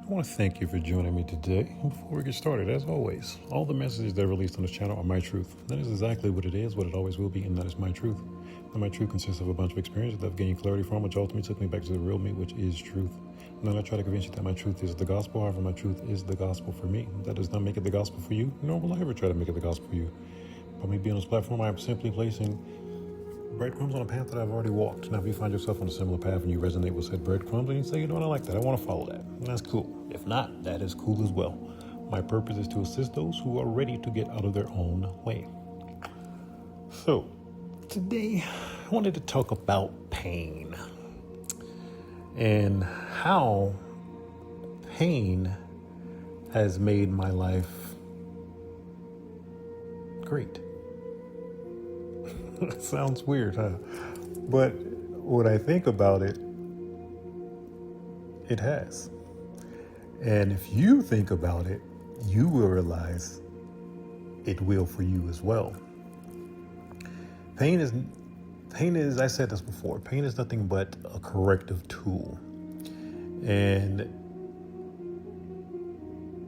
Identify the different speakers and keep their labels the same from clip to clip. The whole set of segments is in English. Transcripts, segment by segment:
Speaker 1: I want to thank you for joining me today. Before we get started, as always, all the messages that are released on this channel are my truth. That is exactly what it is, what it always will be, and that is my truth. And my truth consists of a bunch of experiences that I've gained clarity from, which ultimately took me back to the real me, which is truth. And then I try to convince you that my truth is the gospel. However, my truth is the gospel for me. That does not make it the gospel for you, nor will I ever try to make it the gospel for you. By me being on this platform, I am simply placing breadcrumbs on a path that I've already walked. Now, if you find yourself on a similar path and you resonate with said breadcrumbs and you say, you know what, I like that, I want to follow that, and that's cool. If not, that is cool as well. My purpose is to assist those who are ready to get out of their own way. So, today I wanted to talk about pain and how pain has made my life great. It sounds weird, huh? But when I think about it, it has. And if you think about it, you will realize it will for you as well. Pain is, I said this before, pain is nothing but a corrective tool. And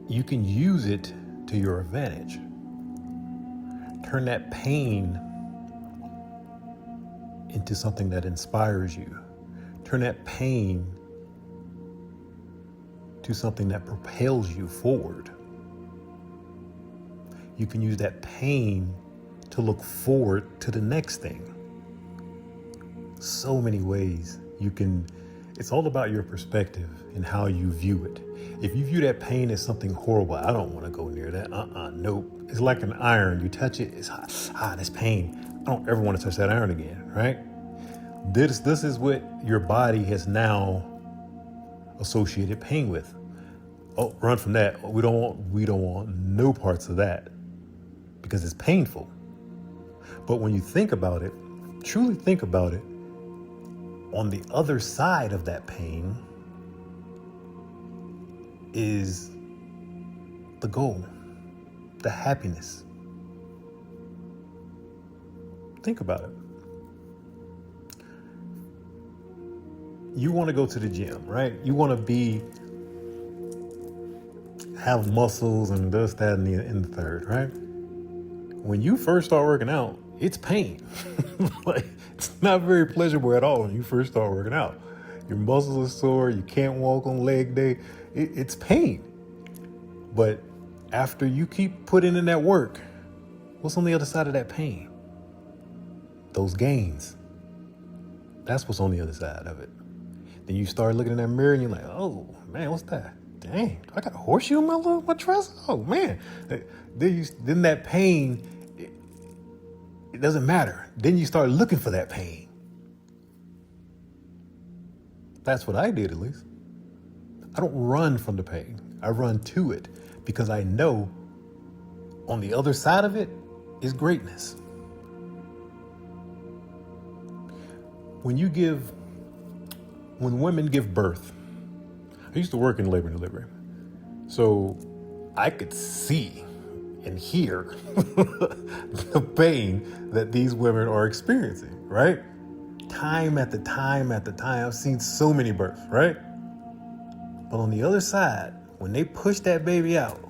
Speaker 1: you can use it to your advantage. Turn that pain into something that inspires you. Turn that pain to something that propels you forward. You can use that pain to look forward to the next thing. So many ways you can, it's all about your perspective and how you view it. If you view that pain as something horrible, I don't want to go near that. Nope. It's like an iron. You touch it, it's hot. That's pain. I don't ever want to touch that iron again, right? This is what your body has now associated pain with. Oh, run from that. We don't want no parts of that because it's painful. But when you think about it, truly think about it, on the other side of that pain is the goal, the happiness. Think about it. You want to go to the gym, right? You want to have muscles and this, that, and the third, right? When you first start working out, it's pain. Like, it's not very pleasurable at all when you first start working out. Your muscles are sore, you can't walk on leg day. It's pain. But after you keep putting in that work, what's on the other side of that pain? Those gains. That's what's on the other side of it. Then you start looking in that mirror and you're like, oh man, what's that? Dang, I got a horseshoe in my dress? Oh man. Then that pain, it doesn't matter. Then you start looking for that pain. That's what I did, at least. I don't run from the pain. I run to it because I know on the other side of it is greatness. When women give birth, I used to work in labor and delivery, so I could see and hear the pain that these women are experiencing, right? Time after time after time, I've seen so many births, right? But on the other side, when they push that baby out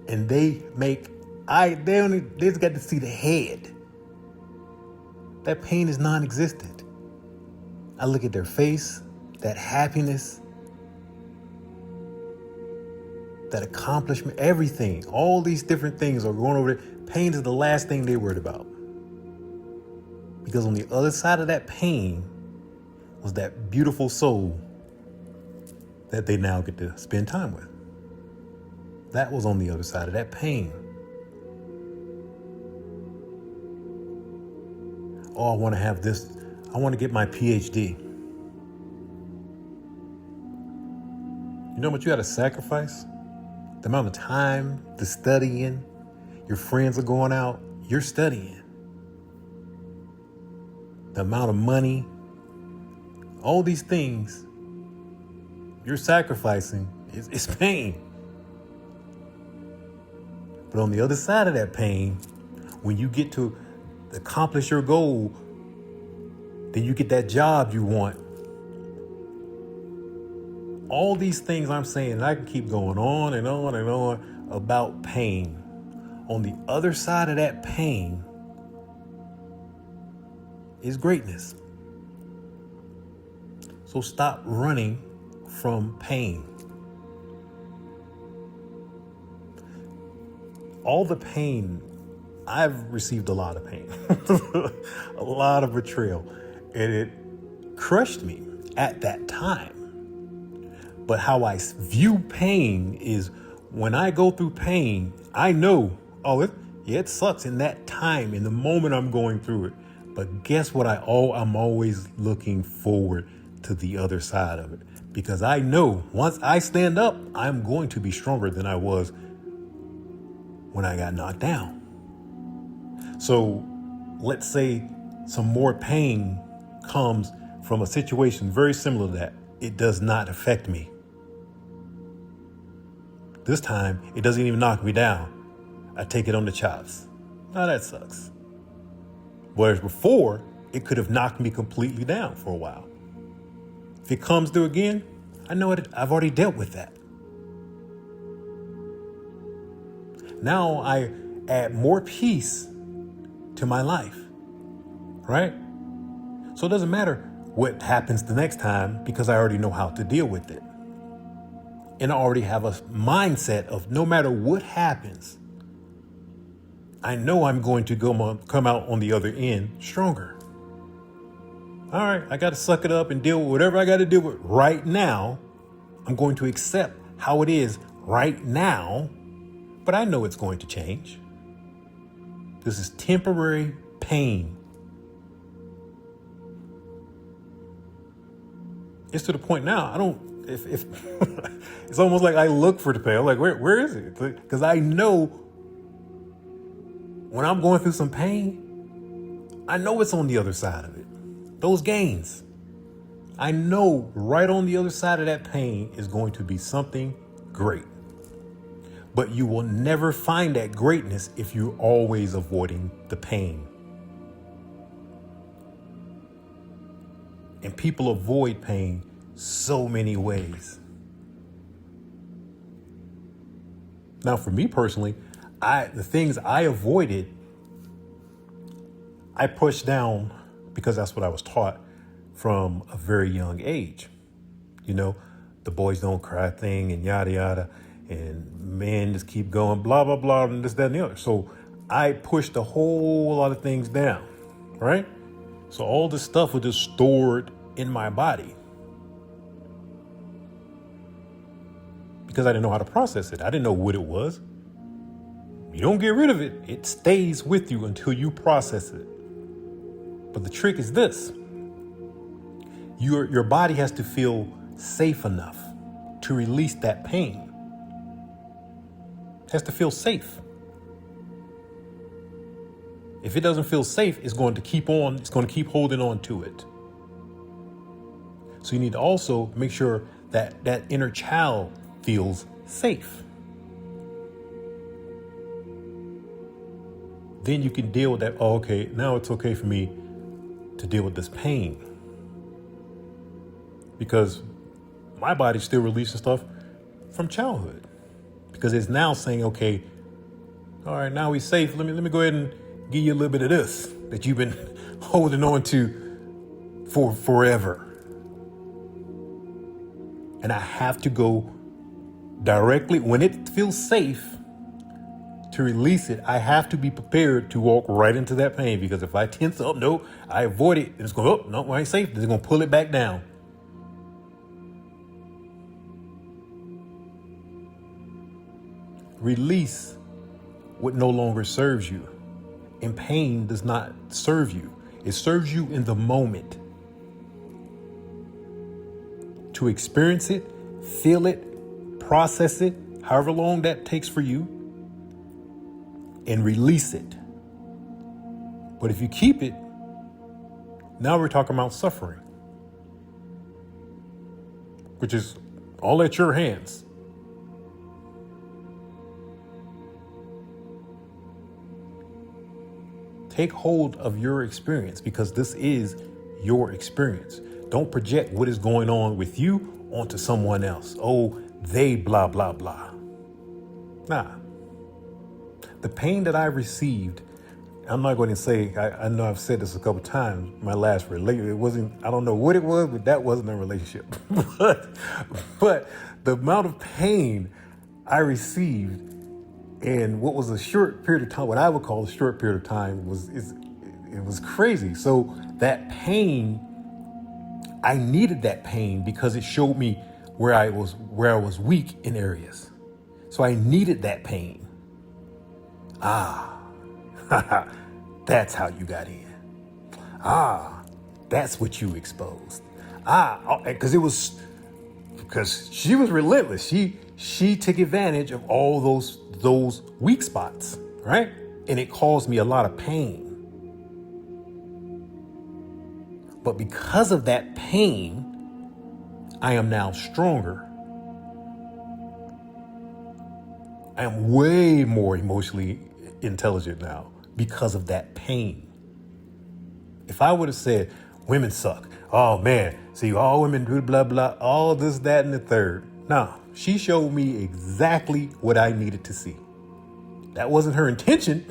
Speaker 1: and they just got to see the head, that pain is non-existent. I look at their face, that happiness, that accomplishment, everything, all these different things are going over there. Pain is the last thing they worried about. Because on the other side of that pain was that beautiful soul that they now get to spend time with. That was on the other side of that pain. Oh, I want to have this. I want to get my PhD. You know what you got to sacrifice? The amount of time, the studying, your friends are going out, you're studying. The amount of money, all these things you're sacrificing, it's pain. But on the other side of that pain, when you get to accomplish your goal, then you get that job you want. all these things I'm saying, and I can keep going on and on and on about pain. On the other side of that pain is greatness. So stop running from pain. All the pain, I've received a lot of pain, a lot of betrayal, and it crushed me at that time. But how I view pain is when I go through pain, I know, it sucks in that time, in the moment I'm going through it. But guess what? I'm always looking forward to the other side of it, because I know once I stand up, I'm going to be stronger than I was when I got knocked down. So let's say some more pain comes from a situation very similar to that. It does not affect me. This time, it doesn't even knock me down. I take it on the chops. Now that sucks. Whereas before, it could have knocked me completely down for a while. If it comes through again, I know it. I've already dealt with that. Now I add more peace to my life, right? So it doesn't matter what happens the next time, because I already know how to deal with it. And I already have a mindset of no matter what happens, I know I'm going to come out on the other end stronger. All right, I got to suck it up and deal with whatever I got to deal with right now. I'm going to accept how it is right now, but I know it's going to change. This is temporary pain. It's to the point now, if it's almost like I look for the pain. I'm like, where is it? Because I know when I'm going through some pain, I know it's on the other side of it. Those gains. I know right on the other side of that pain is going to be something great. But you will never find that greatness if you're always avoiding the pain. And people avoid pain so many ways. Now, for me personally, the things I avoided, I pushed down because that's what I was taught from a very young age. You know, the boys don't cry thing and yada, yada, and men just keep going, blah, blah, blah, and this, that, and the other. So I pushed a whole lot of things down, right? So all this stuff was just stored in my body because I didn't know how to process it. I didn't know what it was. You don't get rid of it. It stays with you until you process it. But the trick is this. Your body has to feel safe enough to release that pain. It has to feel safe. If it doesn't feel safe, it's going to keep holding on to it. So you need to also make sure that that inner child feels safe. Then you can deal with that. Oh, okay, now it's okay for me to deal with this pain. Because my body's still releasing stuff from childhood. Because it's now saying, okay, all right, now we're safe. Let me go ahead and give you a little bit of this that you've been holding on to for forever. And I have to go directly when it feels safe to release it. I have to be prepared to walk right into that pain, because if I tense up, no, I avoid it, and it's going, oh, no, I ain't safe. It's going to pull it back down. Release what no longer serves you. And pain does not serve you. It serves you in the moment. To experience it, feel it, process it, however long that takes for you, and release it. But if you keep it, now we're talking about suffering, which is all at your hands. Take hold of your experience, because this is your experience. Don't project what is going on with you onto someone else. Oh, they blah, blah, blah. Nah. The pain that I received, I'm not going to say, I know I've said this a couple times, my last relationship, it wasn't, I don't know what it was, but that wasn't a relationship. but the amount of pain I received in what was a short period of time, what I would call a short period of time, it was crazy. So that pain, I needed that pain because it showed me where I was weak in areas. So I needed that pain. That's how you got in. That's what you exposed. Because she was relentless. She took advantage of all those weak spots, right? And it caused me a lot of pain. But because of that pain, I am now stronger. I am way more emotionally intelligent now because of that pain. If I would have said, women suck. Oh man, see, all women do blah, blah, all this, that, and the third. No, she showed me exactly what I needed to see. That wasn't her intention.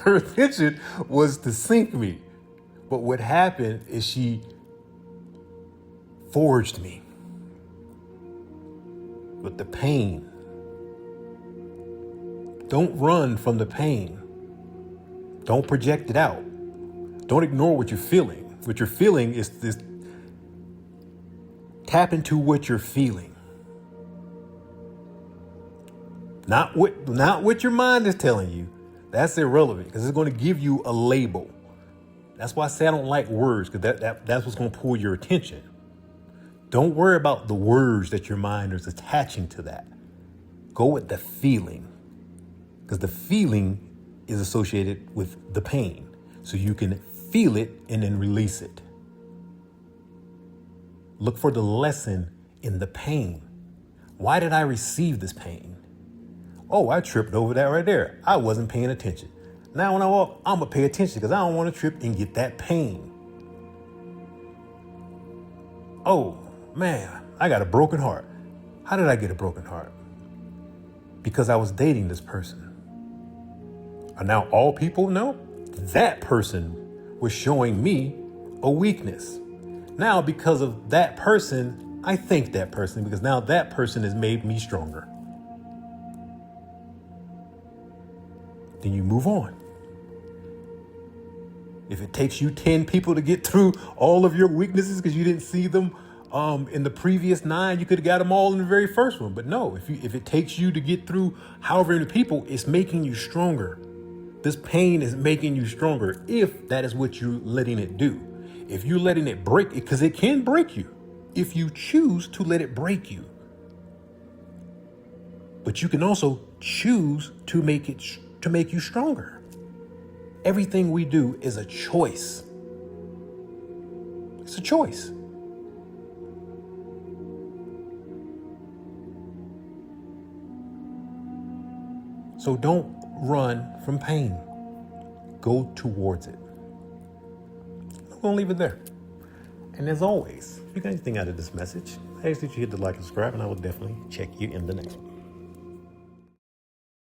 Speaker 1: Her intention was to sink me. But what happened is she forged me with the pain. Don't run from the pain. Don't project it out. Don't ignore what you're feeling. What you're feeling is this. Tap into what you're feeling. Not what your mind is telling you. That's irrelevant because it's going to give you a label. That's why I say I don't like words, because that's what's going to pull your attention. Don't worry about the words that your mind is attaching to that. Go with the feeling, because the feeling is associated with the pain. So you can feel it and then release it. Look for the lesson in the pain. Why did I receive this pain? Oh, I tripped over that right there. I wasn't paying attention. Now when I walk, I'm going to pay attention because I don't want to trip and get that pain. Oh, man, I got a broken heart. How did I get a broken heart? Because I was dating this person. Are now all people? No. That person was showing me a weakness. Now, because of that person, I thank that person because now that person has made me stronger. Then you move on. If it takes you 10 people to get through all of your weaknesses because you didn't see them in the previous 9, you could have got them all in the very first one. But no, if it takes you to get through however many people, it's making you stronger. This pain is making you stronger if that is what you're letting it do. If you're letting it break it, because it can break you, if you choose to let it break you. But you can also choose to make you stronger. Everything we do is a choice. It's a choice. So don't run from pain. Go towards it. I'm going to leave it there. And as always, if you got anything out of this message, I ask that you hit the like and subscribe, and I will definitely check you in the next one.